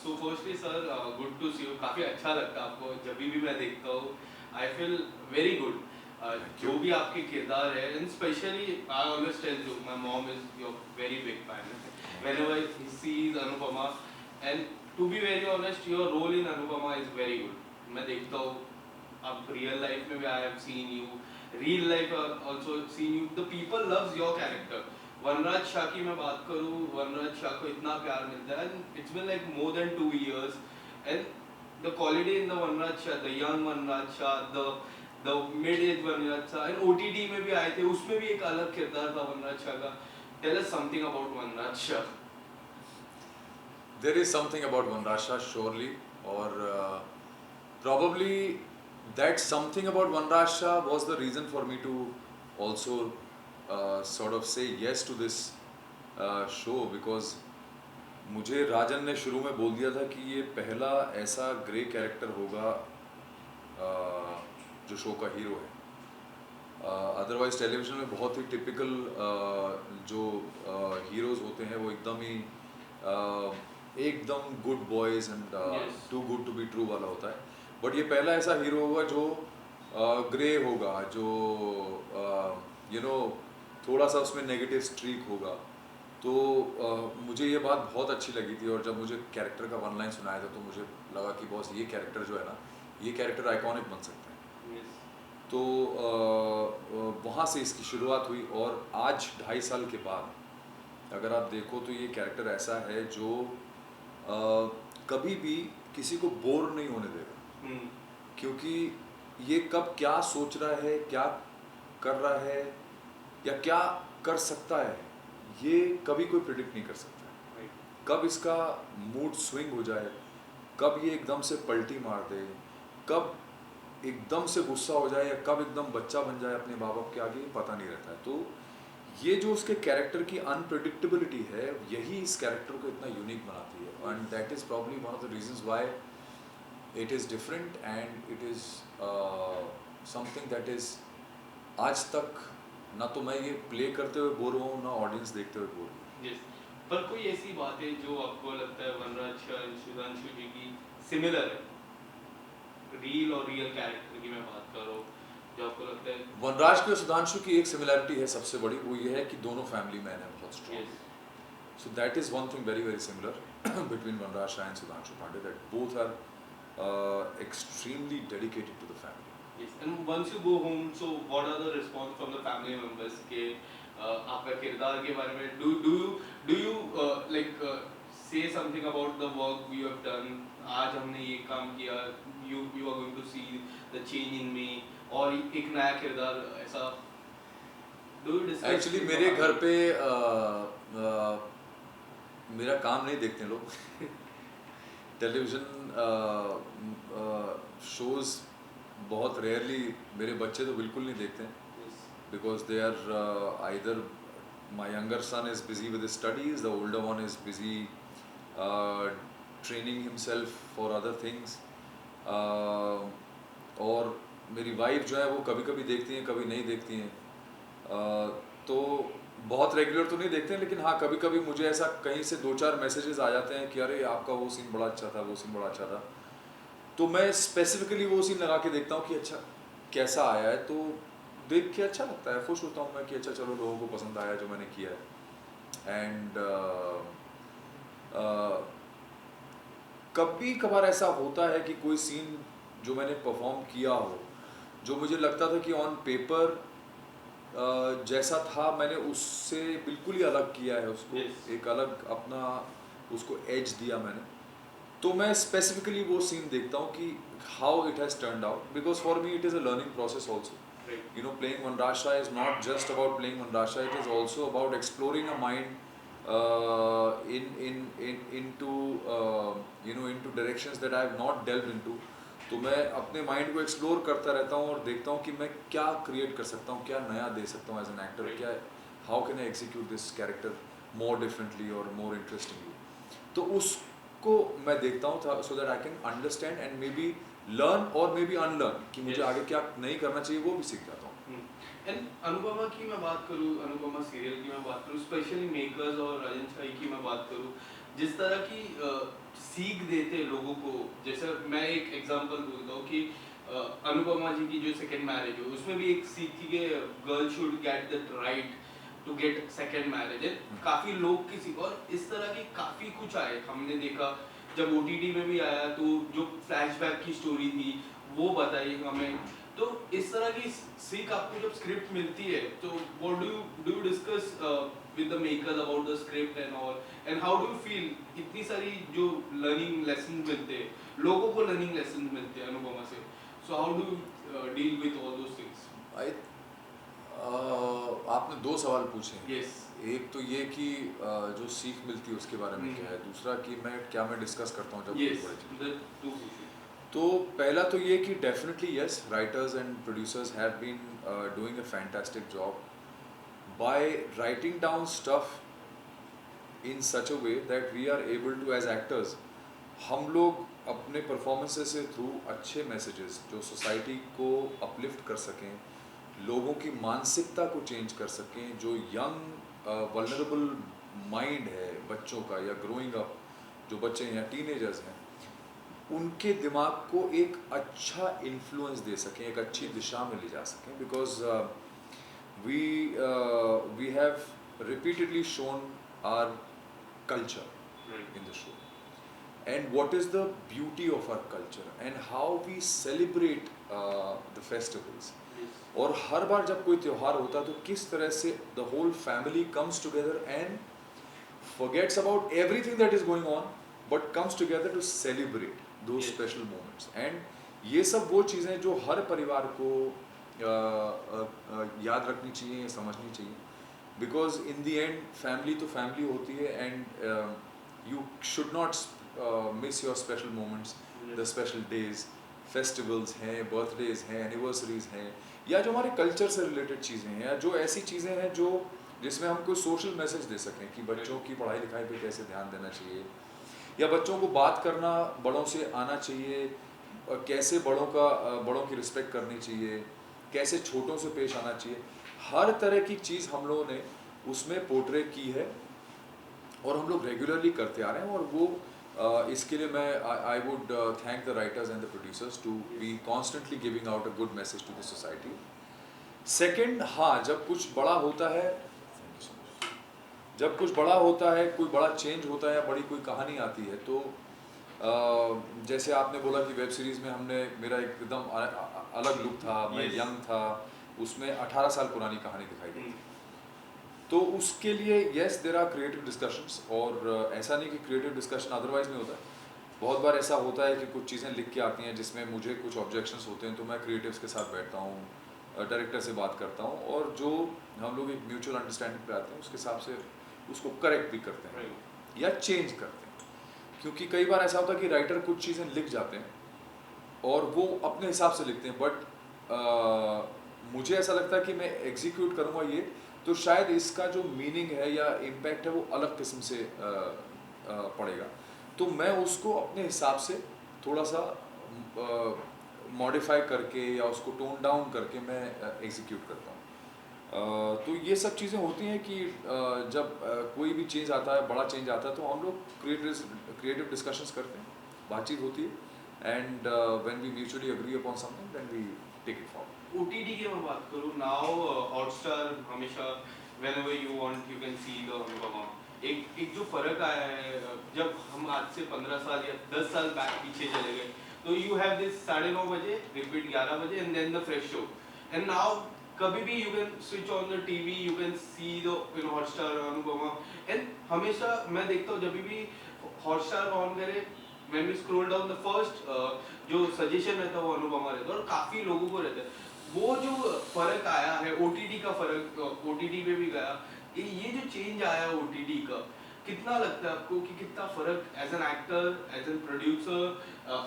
So firstly sir, good to see you. काफ़ी अच्छा लगता है आपको जब भी मैं देखता हूँ। I feel very good. Thank जो you. भी आपके किरदार है, and specially I always tell you my mom is your very big fan. Thank you. Whenever he sees Anupama, and to be very honest, your role in Anupama is very good. मैं देखता हूँ, अब real life में भी I have seen you, real life also seen you, the people loves your character. Vanraj Shah की मैं बात करूँ, वनराज शाह को इतना प्यार मिलता है, and it's been like more than 2 years, and the quality in the Vanraj Shah, the young Vanraj Shah, the mid age Vanraj Shah, and OTT में भी आए थे, उसमें भी एक अलग किरदार था वनराज शाह का। Tell us something about Vanraj Shah. There is something about Vanrasha, surely, or probably that something about Vanrasha was the reason for me to also sort of say yes to this show, because मुझे राजन ने शुरू में बोल दिया था कि ये पहला ऐसा ग्रे कैरेक्टर होगा जो शो का हीरो है। अदरवाइज टेलीविजन में बहुत ही टिपिकल जो हीरोज़ होते हैं वो एकदम good boys and Yes. Too good to be true वाला होता है। बट ये पहला ऐसा हीरो होगा जो ग्रे होगा, जो थोड़ा सा उसमें नेगेटिव स्ट्रीक होगा। तो मुझे ये बात बहुत अच्छी लगी थी, और जब मुझे कैरेक्टर का वन लाइन सुनाया था तो मुझे लगा कि बॉस ये कैरेक्टर जो है ना, ये कैरेक्टर आइकॉनिक बन सकता है। Yes. तो वहाँ से इसकी शुरुआत हुई, और आज 2.5 साल के बाद अगर आप देखो तो ये कैरेक्टर ऐसा है जो कभी भी किसी को बोर नहीं होने देगा, Hmm. क्योंकि ये कब क्या सोच रहा है, क्या कर रहा है, या क्या कर सकता है, ये कभी कोई प्रिडिक्ट नहीं कर सकता है। Right. कब इसका मूड स्विंग हो जाए, कब ये एकदम से पलटी मार दे, कब एकदम से गुस्सा हो जाए, या कब एकदम बच्चा बन जाए अपने माँ बाप के आगे, पता नहीं रहता है। तो ये जो उसके कैरेक्टर की अनप्रेडिक्टेबिलिटी है, यही इस कैरेक्टर को इतना यूनिक बनाती है, and that is probably one of the reasons why it is different, and it is something that is आज तक ना तो मैं ये प्ले करते हुए बोर हुआ हूँ, ना ऑडियंस देखते हुए बोर हुआ। Yes. पर कोई ऐसी बात है जो आपको लगता है वनराज शाह और सुधांशु जी की सिमिलर है, रियल और रियल कैरेक्टर की मैं बात कर रहा हूँ, जो आपको लगता है? वनराज की और सुधांशु की एक सिमिलैरिटी है सबसे बड़ी, वो ये है कि दोनों फैमिली मैन हैं बहुत strong. Yes. So that is one thing very very similar between Vanraj Shah and Sudhanshu Pandey, that both are extremely dedicated to the family. Yes. And once you go home, so what are the response from the family members के आपका किरदार के बारे में? Do you like say something about the work you have done? आज हमने ये काम किया, you are going to see the change in me, और एक नया किरदार ऐसा do you discuss? Actually मेरे घर पे मेरा काम नहीं देखते लोग टेलीविज़न शोज़ बहुत रेयरली, मेरे बच्चे तो बिल्कुल नहीं देखते हैं, Yes. because they are either my younger son is busy with his studies, the older one is busy training himself for other things, और मेरी वाइफ जो है वो कभी कभी देखती हैं, कभी नहीं देखती हैं। तो बहुत रेगुलर तो नहीं देखते हैं, लेकिन हाँ कभी कभी मुझे ऐसा कहीं से 2-4 मैसेजेस आ जाते हैं कि अरे आपका वो सीन बड़ा अच्छा था, वो सीन बड़ा अच्छा था। तो मैं स्पेसिफिकली वो सीन लगा के देखता हूँ कि अच्छा कैसा आया है, तो देख के अच्छा लगता है, खुश होता हूँ मैं कि अच्छा चलो लोगों को पसंद आया जो मैंने किया है। एंड कभी कभार ऐसा होता है कि कोई सीन जो मैंने परफॉर्म किया हो, जो मुझे लगता था कि ऑन पेपर जैसा था, मैंने उससे बिल्कुल ही अलग किया है उसको। Yes. एक अलग अपना उसको एज दिया मैंने, तो मैं स्पेसिफिकली वो सीन देखता हूँ कि how it has turned out, because for me it is a learning process also. Right. You know, playing Vanrasha is not just about playing Vanrasha, it is also about exploring a mind into directions that I have not delved into. तो मैं अपने mind को explore करता रहता हूँ और देखता हूँ कि मैं क्या क्रिएट कर सकता हूँ, क्या नया दे सकता हूँ एज एन एक्टर, क्या how can I execute this character more differently और मोर इंटरेस्टिंगली। तो उसको मैं देखता हूँ so that I can understand and may be learn और मे बी अनलर्न, कि मुझे Yes. आगे क्या नहीं करना चाहिए वो भी सीख जाता हूँ। एंड अनुपमा की मैं बात करूँ, अनुपमा सीरियल की मैं बात करूँ, स्पेशली मेकर्स और राजन शाही की मैं बात करूँ, जिस तरह की सीख देते हैं लोगों को, जैसे मैं एक एग्जांपल बोलता हूँ कि अनुपमा जी की जो सेकंड मैरिज है उसमें भी एक सीख थी कि girl should get that right to get second marriage है। काफी लोग की सीख, और इस तरह की काफी कुछ आए हमने देखा। जब ओटीटी में भी आया तो जो फ्लैशबैक की स्टोरी थी वो बताई हमें। तो इस तरह की सीख आपको जब स्क्रिप्ट मिलती है तो what do you discuss with the makers about the script and all, and how do you feel इतनी सारी जो लर्निंग लेसन मिलते हैं लोगों को, लर्निंग लेसन मिलते हैं अनुपमा से, so how do you deal with all those things? I आपने दो सवाल पूछे हैं। यस। एक तो ये कि जो सीख मिलती है उसके बारे में क्या है, दूसरा कि मैं डिस्कस करता हूँ जब कोई यस, बड़ी चीज़। The two question. तो पहला तो ये कि definitely yes, writers and producers have been doing a fantastic job by writing down stuff in such a way that we are able to as actors, हम लोग अपने परफॉर्मेंसेस से थ्रू अच्छे मैसेजेस जो सोसाइटी को अपलिफ्ट कर सकें, लोगों की मानसिकता को चेंज कर सकें, जो यंग वल्नरेबल माइंड है बच्चों का या ग्रोइंग अप जो बच्चे हैं या टीनेजर्स हैं, उनके दिमाग को एक अच्छा इन्फ्लुएंस दे सकें, एक अच्छी दिशा में ले जा सकें। Because we have repeatedly shown our culture in the show and what is the beauty of our culture and how we celebrate the festivals। और हर बार जब कोई त्योहार होता है तो किस तरह से the whole family comes together and forgets about everything that is going on but comes together to celebrate those special moments। and ये सब वो चीज़ें जो हर परिवार को याद रखनी चाहिए, समझनी चाहिए। Because in the and family तो फैमिली होती है and you should not miss your special moments, the special days, festivals हैं, बर्थडेज हैं, एनिवर्सरीज हैं, या जो हमारे कल्चर से रिलेटेड चीज़ें हैं, या जो ऐसी चीज़ें हैं जो जिसमें हम कोई सोशल मैसेज दे सकें कि बच्चों की पढ़ाई लिखाई पे कैसे ध्यान देना चाहिए, या बच्चों को बात करना बड़ों से आना चाहिए, कैसे बड़ों की रिस्पेक्ट करनी चाहिए, कैसे छोटों से पेश आना चाहिए। हर तरह की चीज़ हम लोगों ने उसमें पोर्ट्रे की है और हम लोग रेगुलरली करते आ रहे हैं। और वो इसके लिए मैं I would thank the writers and the producers to be constantly giving out a good message to the society. Second, हाँ, जब कुछ बड़ा होता है, जब कुछ बड़ा होता है, कोई बड़ा चेंज होता है या बड़ी कोई कहानी आती है, तो जैसे आपने बोला कि वेब सीरीज़ में हमने मेरा एकदम अलग लुक था, मैं यंग था, उसमें 18 साल पुरानी कहानी दिखाई गई। तो उसके लिए yes there are creative discussions, और ऐसा नहीं कि क्रिएटिव डिस्कशन अदरवाइज नहीं होता। बहुत बार ऐसा होता है कि कुछ चीज़ें लिख के आती हैं जिसमें मुझे कुछ ऑब्जेक्शंस होते हैं, तो मैं क्रिएटिव्स के साथ बैठता हूँ, डायरेक्टर से बात करता हूँ, और जो हम लोग एक म्यूचुअल अंडरस्टैंडिंग पे आते हैं उसके हिसाब से उसको करेक्ट भी करते हैं या चेंज करते हैं। क्योंकि कई बार ऐसा होता है कि राइटर कुछ चीज़ें लिख जाते हैं और वो अपने हिसाब से लिखते हैं, बट मुझे ऐसा लगता है कि मैं एग्जीक्यूट करूँगा ये, तो शायद इसका जो मीनिंग है या इम्पैक्ट है वो अलग किस्म से पड़ेगा। तो मैं उसको अपने हिसाब से थोड़ा सा मॉडिफाई करके या उसको टोन डाउन करके मैं एग्जीक्यूट करता हूँ। तो ये सब चीज़ें होती हैं कि जब कोई भी चेंज आता है, बड़ा चेंज आता है, तो हम लोग क्रिएटिव डिस्कशंस करते हैं, बातचीत होती है, and when we mutually agree upon something then we take it forward. OTT की मैं बात करूँ, नाउ हॉटस्टार हमेशा whenever you want you can see the Anupama. एक जो फर्क आया है, जब हम आज से 15 साल या 10 साल बैक पीछे चले गए, तो यू हैव दिस 9:30 बजे रिपीट 11 बजे and then the fresh show, and now कभी भी you can switch on the TV, you can see the Hotstar Anupama. And हमेशा मैं देखता हूँ जब भी हॉटस्टार ऑन करे, when we scroll down the first जो सजेशन रहता है वो अनुपमा रहता है, और काफी लोगों को रहता है। वो जो फर्क आया है ओटीटी का फर्क, ओटीटी पे भी गया, ये जो चेंज आया है ओटीटी का, कितना लगता है आपको कि कितना फर्क as an actor, as an producer,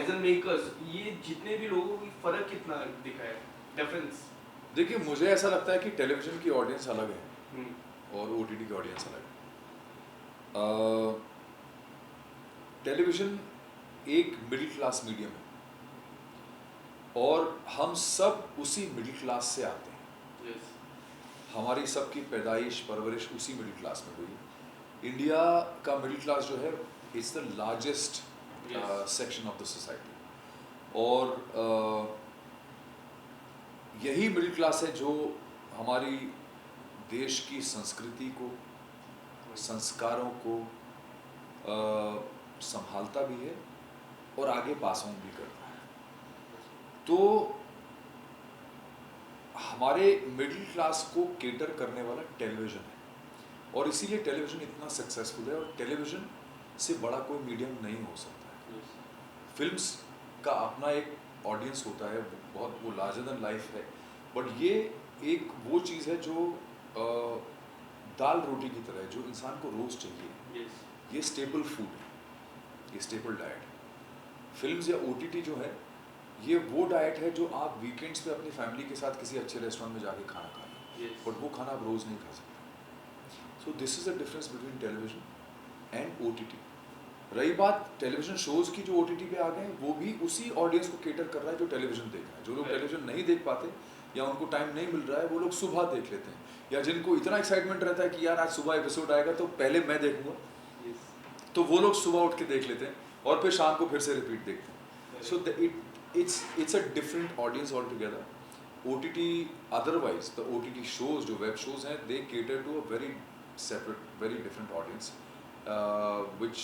as an makers, ये जितने भी लोगों की फर्क कितना दिखा है, डिफरेंस? देखिए, मुझे ऐसा लगता है कि टेलीविजन की ऑडियंस अलग है और ओटीटी की ऑडियंस अलग है। टेलीविजन एक मिडिल क्लास मीडियम है और हम सब उसी मिडिल क्लास से आते हैं। yes. हमारी सबकी पैदाइश परवरिश उसी मिडिल क्लास में हुई, इंडिया का मिडिल क्लास जो है it's the largest Yes. Section of the society, और यही मिडिल क्लास है जो हमारी देश की संस्कृति को, संस्कारों को संभालता भी है और आगे पास ऑन भी करता है। तो हमारे मिडिल क्लास को केटर करने वाला टेलीविज़न है, और इसीलिए टेलीविज़न इतना सक्सेसफुल है, और टेलीविज़न से बड़ा कोई मीडियम नहीं हो सकता है। Yes. फिल्म्स का अपना एक ऑडियंस होता है, बहुत वो लार्जर देन लाइफ है, बट ये एक वो चीज़ है जो दाल रोटी की तरह है, जो इंसान को रोज़ चाहिए। Yes. ये स्टेपल फूड है, ये स्टेपल डाइट है। फिल्म्स या ओटीटी जो है, ये वो डाइट है जो आप वीकेंड्स पे अपनी फैमिली के साथ किसी अच्छे रेस्टोरेंट में जाके खाना खा लें, Yes. बट वो खाना आप रोज़ नहीं खा सकते। So this is the difference between television and OTT. रही बात टेलीविज़न शोज़ की, जो ओटीटी पे आ गए हैं, वो भी उसी ऑडियंस को केटर कर रहा है जो टेलीविज़न देख रहा है। जो लोग Right. टेलीविज़न नहीं देख पाते या उनको टाइम नहीं मिल रहा है, वो लोग सुबह देख लेते हैं, या जिनको इतना एक्साइटमेंट रहता है कि यार आज सुबह एपिसोड आएगा तो पहले मैं देखूंगा, Yes. तो वो लोग सुबह उठ के देख लेते हैं और फिर शाम को फिर से रिपीट देखते हैं। Correct. So it's a different audience altogether. OTT, otherwise the OTT shows, जो web shows हैं, they cater to a very separate, very different audience, which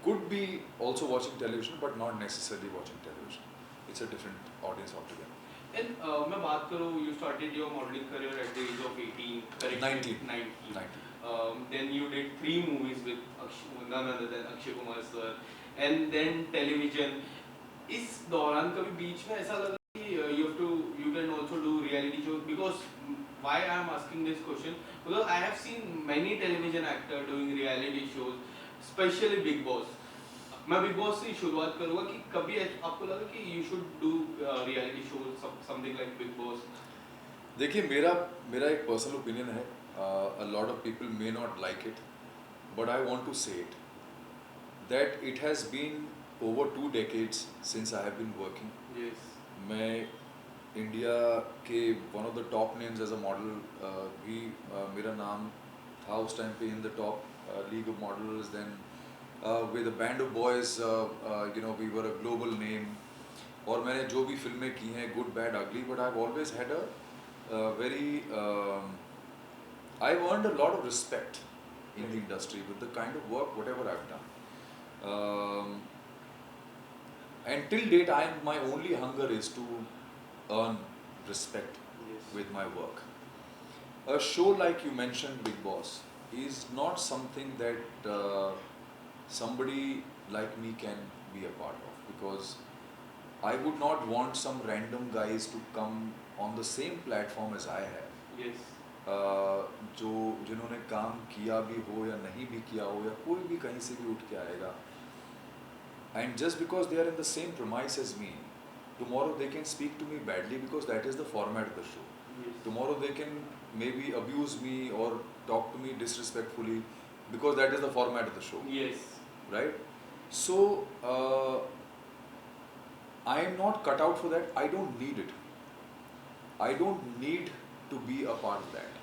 could be also watching television but not necessarily watching television. It's a different audience altogether. And मैं बात करूँ, you started your modeling career at the age of 18, correct? 19. 19. 19. Then you did 3 movies with none other than Akshay Kumar sir, and then television. इस दौरान कभी बीच में ऐसा लगा कि you can also do reality shows? Because why I am asking this question, because I have seen many television actor doing reality shows, especially Big Boss. मैं big boss से शुरुआत करूँगा कि कभी आपको लगा कि you should do reality shows, something like Big Boss? देखिए, मेरा एक पर्सनल ओपिनियन है, a lot of people may not like it, but I want to say it, that it has been over 2 decades since I have been working. Yes. मैं India के one of the top names as a model भी मेरा नाम था उस time पे in the top league of models, then with a band of boys, you know, we were a global name, और मैंने जो भी फिल्में की हैं, good bad ugly, but I have always had a very I have earned a lot of respect in the industry with the kind of work what ever I have done. And till date, my only hunger is to earn respect Yes. with my work. A show like you mentioned, Big Boss, is not something that somebody like me can be a part of, because I would not want some random guys to come on the same platform as I have. Yes. जो जिन्होंने काम किया भी हो या नहीं भी किया हो, या कोई भी कहीं से भी उठ के आएगा, and just because they are in the same premise as me, tomorrow they can speak to me badly because that is the format of the show. Yes. Tomorrow they can maybe abuse me or talk to me disrespectfully because that is the format of the show, Yes. right? So I am not cut out for that. I don't need it. I don't need to be a part of that.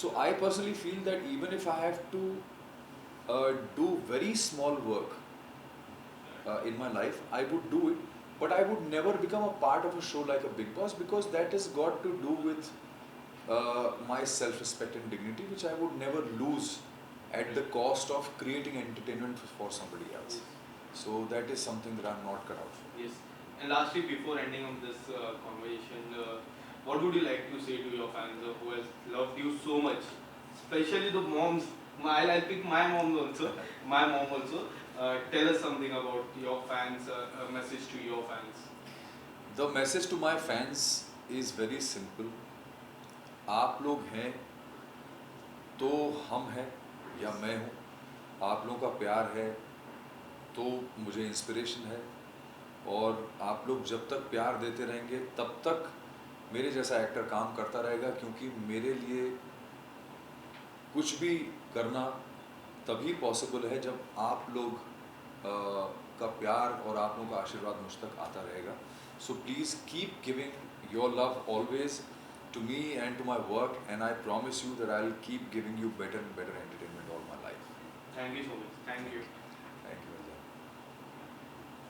So I personally feel that even if I have to do very small work in my life, I would do it, but I would never become a part of a show like a Big Boss, because that has got to do with my self-respect and dignity, which I would never lose at the cost of creating entertainment for somebody else. So that is something that I'm not cut out for. Yes. And lastly, before ending of this conversation, what would you like to say to your fans who has loved you so much, especially the moms? I'll pick my mom also. My mom also. Tell us something about your fans. A message to your fans. The message to my fans is very simple. आप लोग हैं तो हम हैं, या मैं हूँ. आप लोगों का प्यार है तो मुझे इंस्पिरेशन है, और आप लोग जब तक प्यार देते रहेंगे तब तक मेरे जैसा एक्टर काम करता रहेगा, क्योंकि मेरे लिए कुछ भी करना तभी पॉसिबल है जब आप लोग का प्यार और आप लोगों का आशीर्वाद मुझ तक आता रहेगा. So please keep giving your love always to me and to my work, and I promise you that I'll keep giving you better and better entertainment all my life. Thank you so much, thank you.